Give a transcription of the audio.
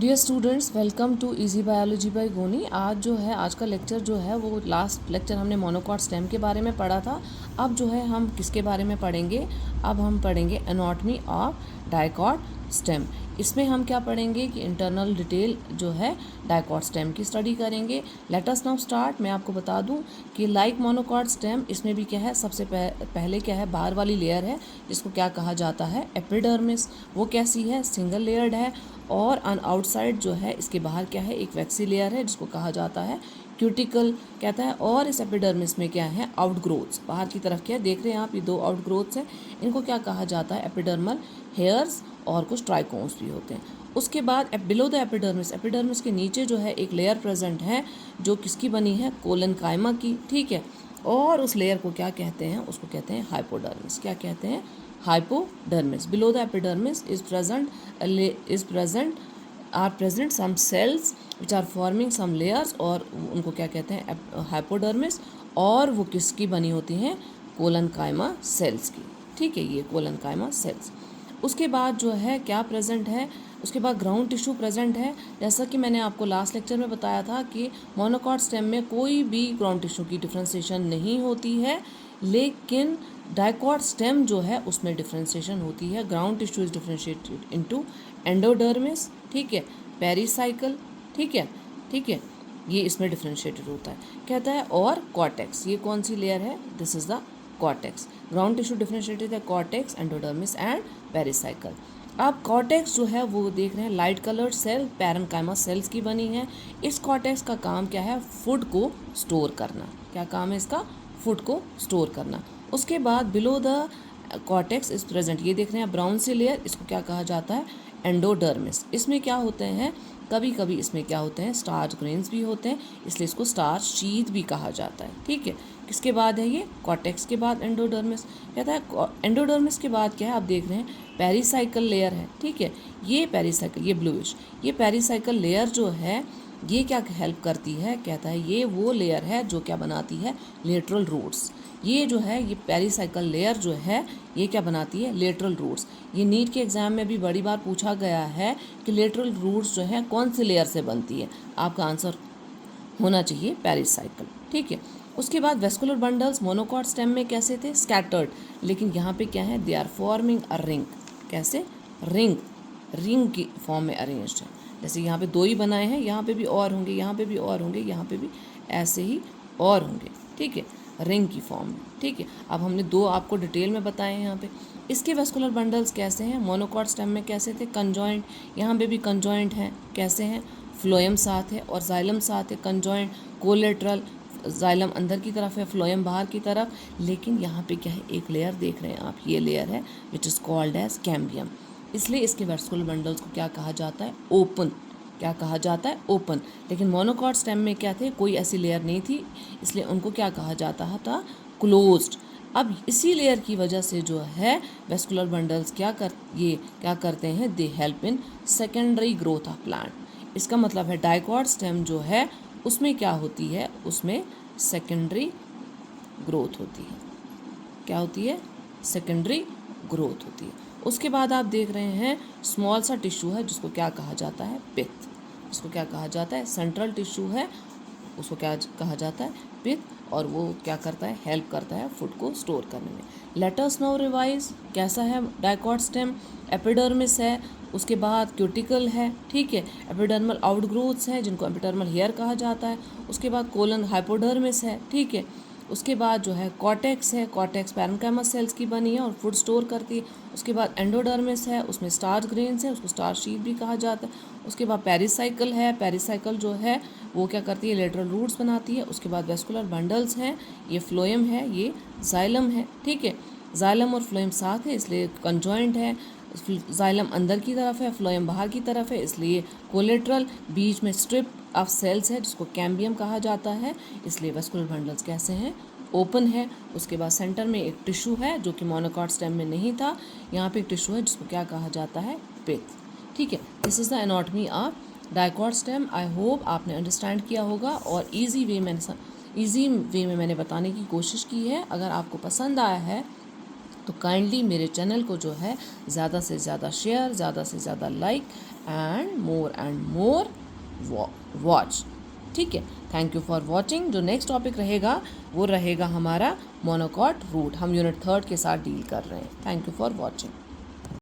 Dear students, welcome to easy biology by Goni. आज का lecture जो है वो लास्ट लेक्चर हमने मोनोकॉट स्टेम के बारे में पढ़ा था। अब जो है हम किसके बारे में पढ़ेंगे? अब हम पढ़ेंगे एनाटॉमी ऑफ डाइकॉट स्टेम। इसमें हम क्या पढ़ेंगे कि इंटरनल डिटेल जो है डाइकॉट स्टेम की स्टडी करेंगे। Let us now start. मैं आपको बता दूं कि लाइक मोनोकॉट स्टेम, इसमें भी क्या है, सबसे पहले क्या है, बाहर वाली लेयर है जिसको क्या कहा जाता है, एपिडर्मिस। वो कैसी है? सिंगल लेयर्ड है। और ऑन आउटसाइड जो है इसके बाहर क्या है, एक वैक्सी लेयर है जिसको कहा जाता है क्यूटिकल कहता है। और इस एपिडर्मिस में क्या है, आउटग्रोथ्स। बाहर की तरफ क्या है, देख रहे हैं आप, ये दो आउटग्रोथ्स हैं। इनको क्या कहा जाता है, एपिडर्मल हेयर्स, और कुछ ट्राइकोन्स भी होते हैं। उसके बाद बिलो द एपिडर्मिस, एपिडर्मिस के नीचे जो है एक लेयर प्रेजेंट है जो किसकी बनी है, कोलन कायमा की, ठीक है। और उस लेयर को क्या कहते हैं, उसको कहते हैं हाइपोडर्मिस। क्या कहते हैं? hypodermis. Below the epidermis are present some cells which are forming some layers, और उनको क्या कहते हैं, हाइपोडर्मिस। और वो किसकी बनी होती हैं, कोलन कायमा सेल्स की, ठीक है। ये कोलन कायमा सेल्स। उसके बाद जो है क्या प्रेजेंट है, उसके बाद ग्राउंड टिश्यू प्रेजेंट है। जैसा कि मैंने आपको लास्ट लेक्चर में बताया था कि मोनोकॉट स्टेम में कोई भी ग्राउंड टिश्यू की डिफ्रेंसिएशन नहीं होती है, लेकिन डाइकॉट स्टेम जो है उसमें डिफ्रेंसिएशन होती है। Ground tissue is differentiated into endodermis, ठीक है, पेरिसाइकल, ठीक है, ये इसमें डिफ्रेंशिएटेड होता है कहता है। और कॉर्टेक्स, ये कौन सी लेयर है, this is the cortex. Ground tissue differentiated है कॉर्टेक्स, एंडोडर्मिस एंड पेरिसाइकल। अब कॉर्टेक्स जो है वो देख रहे हैं light coloured cell parenchyma cells की बनी है। इस कॉर्टेक्स का काम क्या है, फूड को स्टोर करना। क्या काम है इसका? फूड को स्टोर करना। उसके बाद below the cortex is present, ये देख रहे हैं ब्राउन सी लेयर, इसको क्या कहा जाता है, एंडोडर्मिस। इसमें क्या होते हैं, कभी कभी इसमें क्या होते हैं, स्टार्च ग्रेन्स भी होते हैं, इसलिए इसको स्टार्च शीथ भी कहा जाता है, ठीक है। किसके बाद है ये, कॉर्टेक्स के बाद एंडोडर्मिस। कहता है एंडोडर्मिस के बाद क्या है, आप देख रहे हैं पेरिसाइकल लेयर है, ठीक है। ये पेरिसाइकल, ये ब्लूइश, ये पेरिसाइकल लेयर जो है ये क्या हेल्प करती है, कहता है ये वो लेयर है जो क्या बनाती है, लेटरल रूट्स। ये जो है, ये पेरिसाइकल लेयर जो है ये क्या बनाती है, लेटरल रूट्स। ये नीट के एग्जाम में भी बड़ी बार पूछा गया है कि लेटरल रूट्स जो है कौन से लेयर से बनती है। आपका आंसर होना चाहिए पेरिसाइकल, ठीक है। उसके बाद वेस्कुलर बंडल्स मोनोकॉट स्टेम में कैसे थे, स्कैटर्ड, लेकिन यहाँ पे क्या है, they are forming a ring. कैसे? रिंग की फॉर्म में अरेंज्ड है। जैसे यहाँ पे दो ही बनाए हैं, यहाँ पे भी और होंगे, यहाँ पे भी और होंगे, यहाँ पे भी ऐसे ही और होंगे, ठीक है, रिंग की फॉर्म में, ठीक है। अब हमने दो आपको डिटेल में बताए हैं यहाँ पे। इसके वेस्कुलर बंडल्स कैसे हैं, मोनोकॉट स्टेम में कैसे थे, कंजॉइंट, यहाँ पे भी कंजॉइंट हैं, कैसे हैं, फ्लोएम साथ है और जाइलम साथ है, कंजॉइंट, कोलेट्रल, जाइलम अंदर की तरफ है, फ्लोएम बाहर की तरफ। लेकिन यहाँ पे क्या है, एक लेयर देख रहे हैं आप, ये लेयर है which is called as cambium. इसलिए इसके वेस्कुलर बंडल्स को क्या कहा जाता है, ओपन। क्या कहा जाता है, ओपन। लेकिन मोनोकॉट स्टेम में क्या थे, कोई ऐसी लेयर नहीं थी, इसलिए उनको क्या कहा जाता था, क्लोज्ड। अब इसी लेयर की वजह से जो है वेस्कुलर बंडल्स क्या करते हैं, they help in secondary growth of plant. इसका मतलब है डाइकॉट स्टेम जो है उसमें क्या होती है, उसमें सेकेंडरी ग्रोथ होती है। क्या होती है, सेकेंडरी ग्रोथ होती है। उसके बाद आप देख रहे हैं स्मॉल सा टिश्यू है जिसको क्या कहा जाता है, पित्त। इसको क्या कहा जाता है, सेंट्रल टिश्यू है, उसको क्या कहा जाता है, पित्त। और वो क्या करता है, हेल्प करता है फूड को स्टोर करने में। लेट अस नाउ रिवाइज, कैसा है डाइकॉट स्टेम, एपिडर्मिस है, उसके बाद क्यूटिकल है, ठीक है, एपिडर्मल आउटग्रोथ्स है जिनको एपिडर्मल हेयर कहा जाता है, उसके बाद कोलन हाइपोडर्मिस है, ठीक है। उसके बाद जो है कॉर्टेक्स है, कॉर्टेक्स पैरेन्काइमा सेल्स की बनी है और फूड स्टोर करती है। उसके बाद एंडोडर्मिस है, उसमें स्टार्च ग्रेन्स है, उसको स्टार्च शीथ भी कहा जाता है। उसके बाद पेरिसाइकल है, पेरिसाइकल जो है वो क्या करती है, लेटरल रूट्स बनाती है। उसके बाद वेस्कुलर बंडल्स हैं, ये फ्लोएम है, ये जाइलम है, ठीक है। जाइलम और फ्लोएम साथ है इसलिए कंजॉइंट है। जाइलम अंदर की तरफ है, फ्लोएम बाहर की तरफ है, इसलिए कोलेट्रल। बीच में स्ट्रिप ऑफ सेल्स है जिसको कैम्बियम कहा जाता है, इसलिए वेस्कुलर बंडल्स कैसे हैं, ओपन है। उसके बाद सेंटर में एक टिश्यू है जो कि मोनोकॉट स्टेम में नहीं था, यहाँ पे एक टिश्यू है जिसको क्या कहा जाता है, पित्त, ठीक है। This is the anatomy of dicot stem. I hope आपने अंडरस्टैंड किया होगा और इजी वे में मैंने बताने की कोशिश की है। अगर आपको पसंद आया है तो काइंडली मेरे चैनल को जो है ज़्यादा से ज़्यादा शेयर, ज़्यादा से ज़्यादा लाइक एंड मोर वॉच। ठीक है, थैंक यू फॉर वॉचिंग। जो नेक्स्ट टॉपिक रहेगा वो रहेगा हमारा मोनोकॉट रूट। हम यूनिट 3 के साथ डील कर रहे हैं। Thank you for watching.